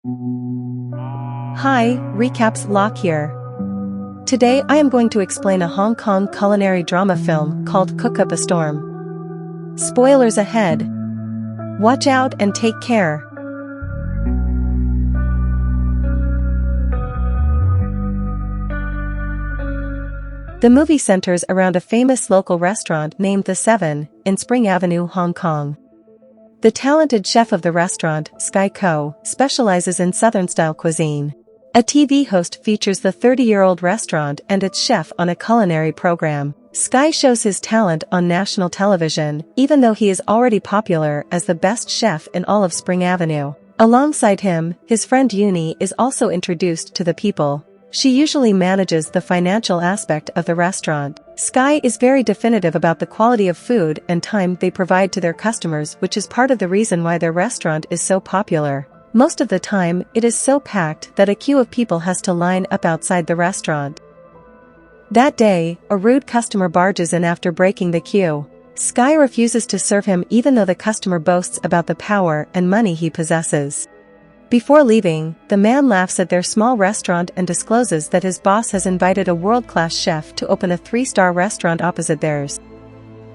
Hi, Recaps Lock here. Today I am going to explain a Hong Kong culinary drama film called Cook Up a Storm. Spoilers ahead. Watch out and take care. The movie centers around a famous local restaurant named The Seven, in Spring Avenue, Hong Kong. The talented chef of the restaurant, Sky Ko, specializes in Southern-style cuisine. A TV host features the 30-year-old restaurant and its chef on a culinary program. Sky shows his talent on national television, even though he is already popular as the best chef in all of Spring Avenue. Alongside him, his friend Uni is also introduced to the people. She usually manages the financial aspect of the restaurant. Sky is very definitive about the quality of food and time they provide to their customers, which is part of the reason why their restaurant is so popular. Most of the time, it is so packed that a queue of people has to line up outside the restaurant. That day, a rude customer barges in after breaking the queue. Sky refuses to serve him even though the customer boasts about the power and money he possesses. Before leaving, the man laughs at their small restaurant and discloses that his boss has invited a world-class chef to open a 3-star restaurant opposite theirs.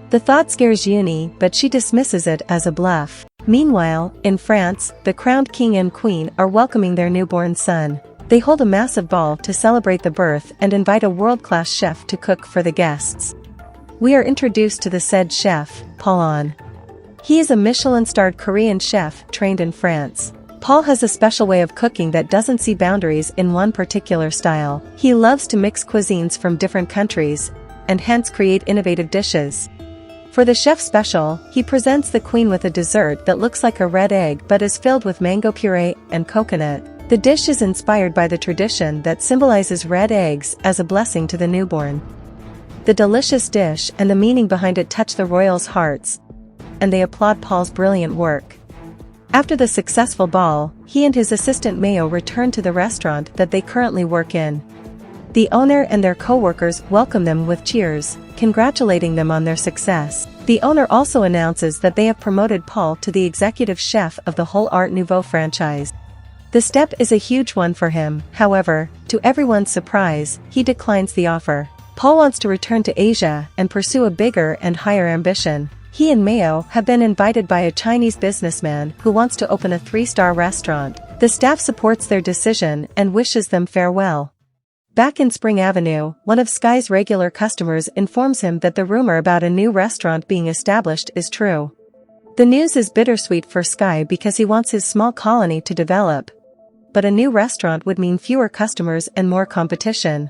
The thought scares Uni, but she dismisses it as a bluff. Meanwhile, in France, the crowned king and queen are welcoming their newborn son. They hold a massive ball to celebrate the birth and invite a world-class chef to cook for the guests. We are introduced to the said chef, Paul. He is a Michelin-starred Korean chef trained in France. Paul has a special way of cooking that doesn't see boundaries in one particular style. He loves to mix cuisines from different countries, and hence create innovative dishes. For the chef special, he presents the queen with a dessert that looks like a red egg but is filled with mango puree and coconut. The dish is inspired by the tradition that symbolizes red eggs as a blessing to the newborn. The delicious dish and the meaning behind it touch the royals' hearts, and they applaud Paul's brilliant work. After the successful ball, he and his assistant Mayo return to the restaurant that they currently work in. The owner and their co-workers welcome them with cheers, congratulating them on their success. The owner also announces that they have promoted Paul to the executive chef of the whole Art Nouveau franchise. The step is a huge one for him, however, to everyone's surprise, he declines the offer. Paul wants to return to Asia and pursue a bigger and higher ambition. He and Mayo have been invited by a Chinese businessman who wants to open a 3-star restaurant. The staff supports their decision and wishes them farewell. Back in Spring Avenue, one of Sky's regular customers informs him that the rumor about a new restaurant being established is true. The news is bittersweet for Sky because he wants his small colony to develop. But a new restaurant would mean fewer customers and more competition.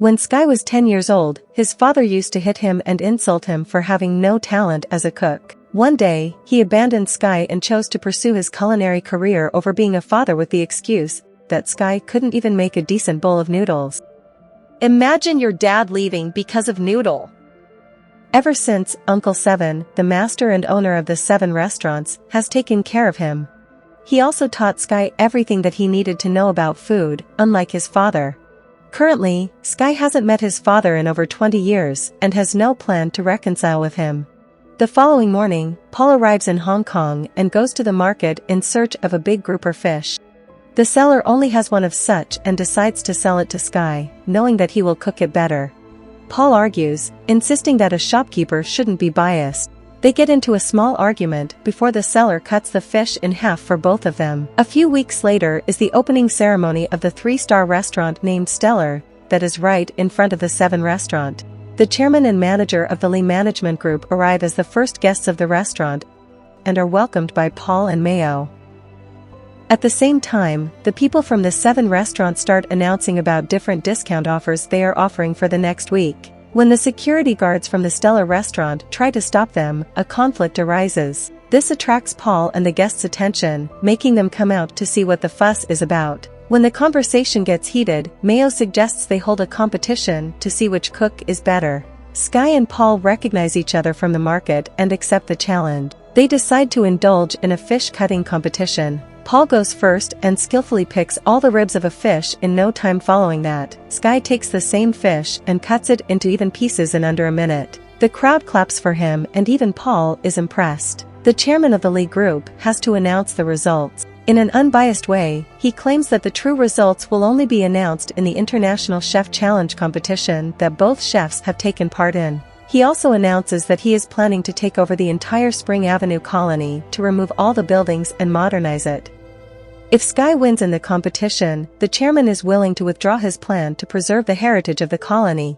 When Sky was 10 years old, his father used to hit him and insult him for having no talent as a cook. One day, he abandoned Sky and chose to pursue his culinary career over being a father with the excuse that Sky couldn't even make a decent bowl of noodles. Imagine your dad leaving because of noodle. Ever since, Uncle Seven, the master and owner of the 7 restaurants, has taken care of him. He also taught Sky everything that he needed to know about food, unlike his father. Currently, Sky hasn't met his father in over 20 years and has no plan to reconcile with him. The following morning, Paul arrives in Hong Kong and goes to the market in search of a big grouper fish. The seller only has one of such and decides to sell it to Sky, knowing that he will cook it better. Paul argues, insisting that a shopkeeper shouldn't be biased. They get into a small argument before the seller cuts the fish in half for both of them. A few weeks later is the opening ceremony of the 3-star restaurant named Stellar, that is right in front of the 7 restaurant. The chairman and manager of the Lee Management Group arrive as the first guests of the restaurant and are welcomed by Paul and Mayo. At the same time, the people from the 7 restaurants start announcing about different discount offers they are offering for the next week. When the security guards from the Stellar restaurant try to stop them, a conflict arises. This attracts Paul and the guests' attention, making them come out to see what the fuss is about. When the conversation gets heated, Mayo suggests they hold a competition to see which cook is better. Sky and Paul recognize each other from the market and accept the challenge. They decide to indulge in a fish cutting competition. Paul goes first and skillfully picks all the ribs of a fish in no time. Following that, Sky takes the same fish and cuts it into even pieces in under a minute. The crowd claps for him and even Paul is impressed. The chairman of the Lee Group has to announce the results. In an unbiased way, he claims that the true results will only be announced in the International Chef Challenge competition that both chefs have taken part in. He also announces that he is planning to take over the entire Spring Avenue colony to remove all the buildings and modernize it. If Sky wins in the competition, the chairman is willing to withdraw his plan to preserve the heritage of the colony.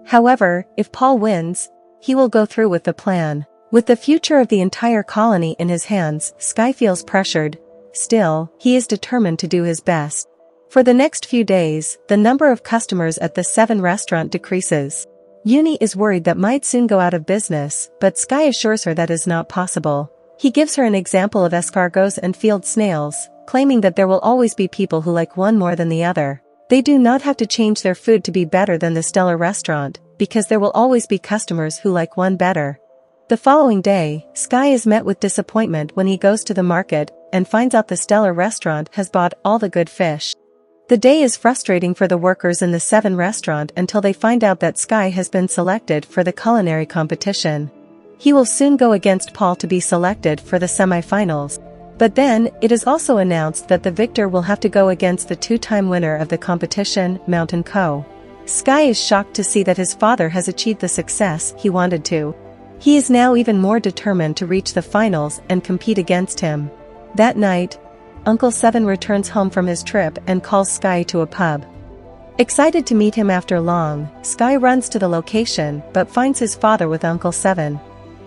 However, if Paul wins, he will go through with the plan. With the future of the entire colony in his hands, Sky feels pressured. Still, he is determined to do his best. For the next few days, the number of customers at the 7 restaurant decreases. Uni is worried that might soon go out of business, but Sky assures her that is not possible. He gives her an example of escargots and field snails, claiming that there will always be people who like one more than the other. They do not have to change their food to be better than the stellar restaurant, because there will always be customers who like one better. The following day, Sky is met with disappointment when he goes to the market and finds out the stellar restaurant has bought all the good fish. The day is frustrating for the workers in the 7 restaurant until they find out that Sky has been selected for the culinary competition. He will soon go against Paul to be selected for the semi-finals. But then, it is also announced that the victor will have to go against the 2-time winner of the competition, Mountain Co. Sky is shocked to see that his father has achieved the success he wanted to. He is now even more determined to reach the finals and compete against him. That night, Uncle Seven returns home from his trip and calls Sky to a pub. Excited to meet him after long, Sky runs to the location but finds his father with Uncle Seven.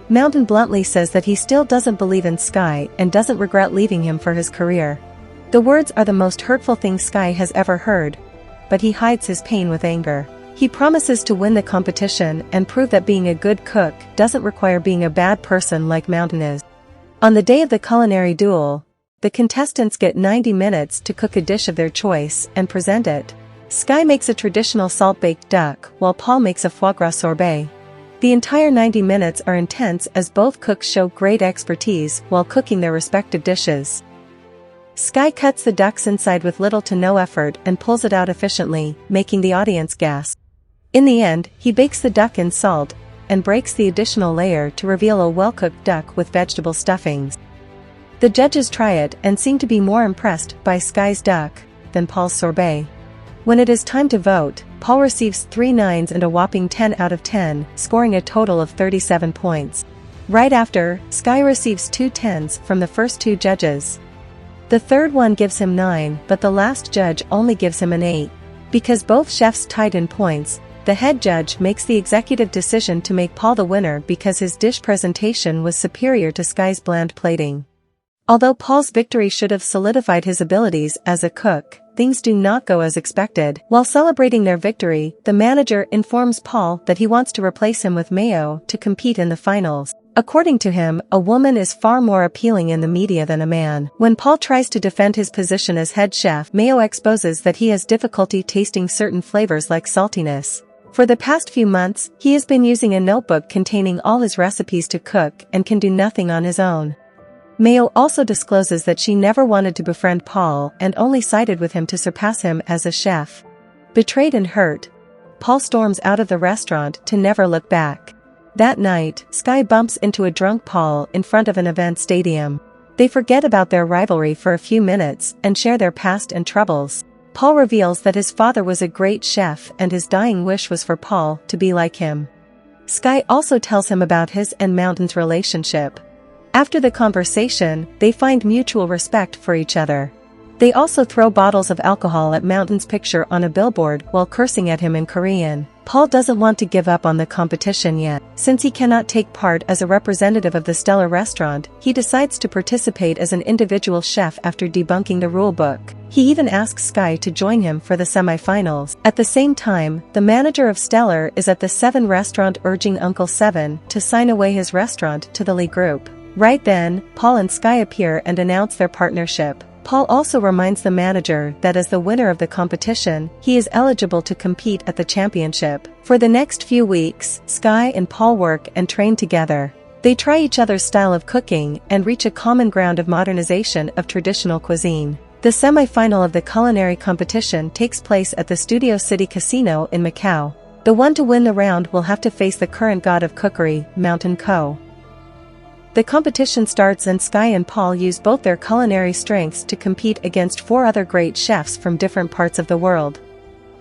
Mountain bluntly says that he still doesn't believe in Sky and doesn't regret leaving him for his career. The words are the most hurtful thing Sky has ever heard, but he hides his pain with anger. He promises to win the competition and prove that being a good cook doesn't require being a bad person like Mountain is. On the day of the culinary duel, the contestants get 90 minutes to cook a dish of their choice and present it. Sky makes a traditional salt-baked duck while Paul makes a foie gras sorbet. The entire 90 minutes are intense as both cooks show great expertise while cooking their respective dishes. Sky cuts the duck's inside with little to no effort and pulls it out efficiently, making the audience gasp. In the end, he bakes the duck in salt and breaks the additional layer to reveal a well-cooked duck with vegetable stuffings. The judges try it and seem to be more impressed by Sky's duck than Paul's sorbet. When it is time to vote, Paul receives 3 9s and a whopping 10 out of 10, scoring a total of 37 points. Right after, Sky receives 2 10s from the first 2 judges. The third one gives him 9, but the last judge only gives him an 8. Because both chefs tied in points, the head judge makes the executive decision to make Paul the winner because his dish presentation was superior to Sky's bland plating. Although Paul's victory should have solidified his abilities as a cook, things do not go as expected. While celebrating their victory, the manager informs Paul that he wants to replace him with Mayo to compete in the finals. According to him, a woman is far more appealing in the media than a man. When Paul tries to defend his position as head chef, Mayo exposes that he has difficulty tasting certain flavors like saltiness. For the past few months, he has been using a notebook containing all his recipes to cook and can do nothing on his own. Mayo also discloses that she never wanted to befriend Paul and only sided with him to surpass him as a chef. Betrayed and hurt, Paul storms out of the restaurant to never look back. That night, Sky bumps into a drunk Paul in front of an event stadium. They forget about their rivalry for a few minutes and share their past and troubles. Paul reveals that his father was a great chef and his dying wish was for Paul to be like him. Sky also tells him about his and Mountain's relationship. After the conversation, they find mutual respect for each other. They also throw bottles of alcohol at Mountain's picture on a billboard while cursing at him in Korean. Paul doesn't want to give up on the competition yet. Since he cannot take part as a representative of the stellar restaurant, he decides to participate as an individual chef after debunking the rule book. He even asks Sky to join him for the semi-finals. At the same time, the manager of Stellar is at the 7 restaurant urging Uncle Seven to sign away his restaurant to the Lee Group. Right then, Paul and Sky appear and announce their partnership. Paul also reminds the manager that as the winner of the competition, he is eligible to compete at the championship. For the next few weeks, Sky and Paul work and train together. They try each other's style of cooking and reach a common ground of modernization of traditional cuisine. The semi-final of the culinary competition takes place at the Studio City Casino in Macau. The one to win the round will have to face the current god of cookery, Mountain Co. The competition starts and Sky and Paul use both their culinary strengths to compete against 4 other great chefs from different parts of the world.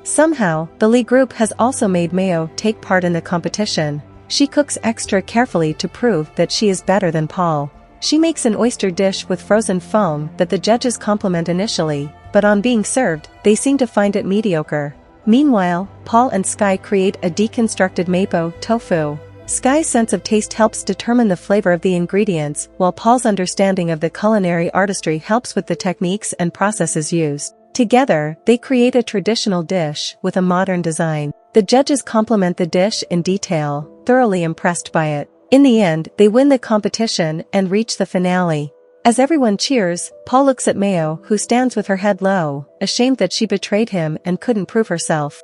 Somehow, the Lee group has also made Mayo take part in the competition. She cooks extra carefully to prove that she is better than Paul. She makes an oyster dish with frozen foam that the judges compliment initially, but on being served, they seem to find it mediocre. Meanwhile, Paul and Sky create a deconstructed mapo tofu. Sky's sense of taste helps determine the flavor of the ingredients, while Paul's understanding of the culinary artistry helps with the techniques and processes used. Together, they create a traditional dish with a modern design. The judges compliment the dish in detail, thoroughly impressed by it. In the end, they win the competition and reach the finale. As everyone cheers, Paul looks at Mayo, who stands with her head low, ashamed that she betrayed him and couldn't prove herself.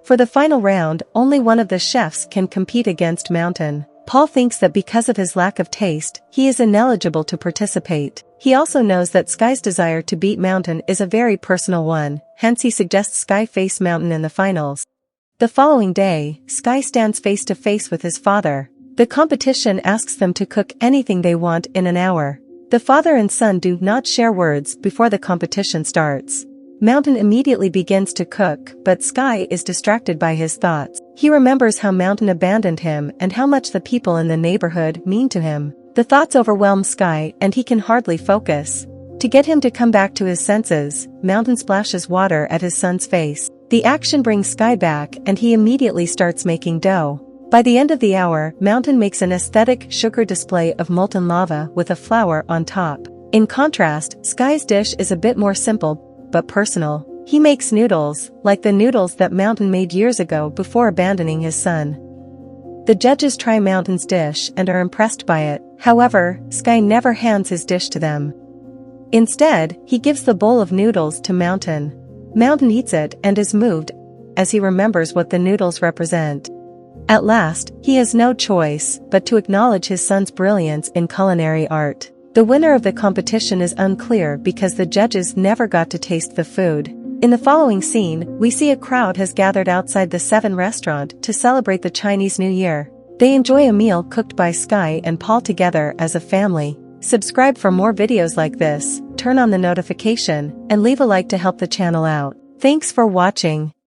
For the final round, only one of the chefs can compete against Mountain. Paul thinks that because of his lack of taste, he is ineligible to participate. He also knows that Sky's desire to beat Mountain is a very personal one, hence he suggests Sky face Mountain in the finals. The following day, Sky stands face to face with his father. The competition asks them to cook anything they want in an hour. The father and son do not share words before the competition starts. Mountain immediately begins to cook, but Sky is distracted by his thoughts. He remembers how Mountain abandoned him and how much the people in the neighborhood mean to him. The thoughts overwhelm Sky and he can hardly focus. To get him to come back to his senses, Mountain splashes water at his son's face. The action brings Sky back and he immediately starts making dough. By the end of the hour, Mountain makes an aesthetic sugar display of molten lava with a flower on top. In contrast, Sky's dish is a bit more simple, but personal. He makes noodles, like the noodles that Mountain made years ago before abandoning his son. The judges try Mountain's dish and are impressed by it. However, Sky never hands his dish to them. Instead, he gives the bowl of noodles to Mountain. Mountain eats it and is moved, as he remembers what the noodles represent. At last, he has no choice but to acknowledge his son's brilliance in culinary art. The winner of the competition is unclear because the judges never got to taste the food. In the following scene, we see a crowd has gathered outside the 7 restaurant to celebrate the Chinese New Year. They enjoy a meal cooked by Sky and Paul together as a family. Subscribe for more videos like this, turn on the notification, and leave a like to help the channel out. Thanks for watching.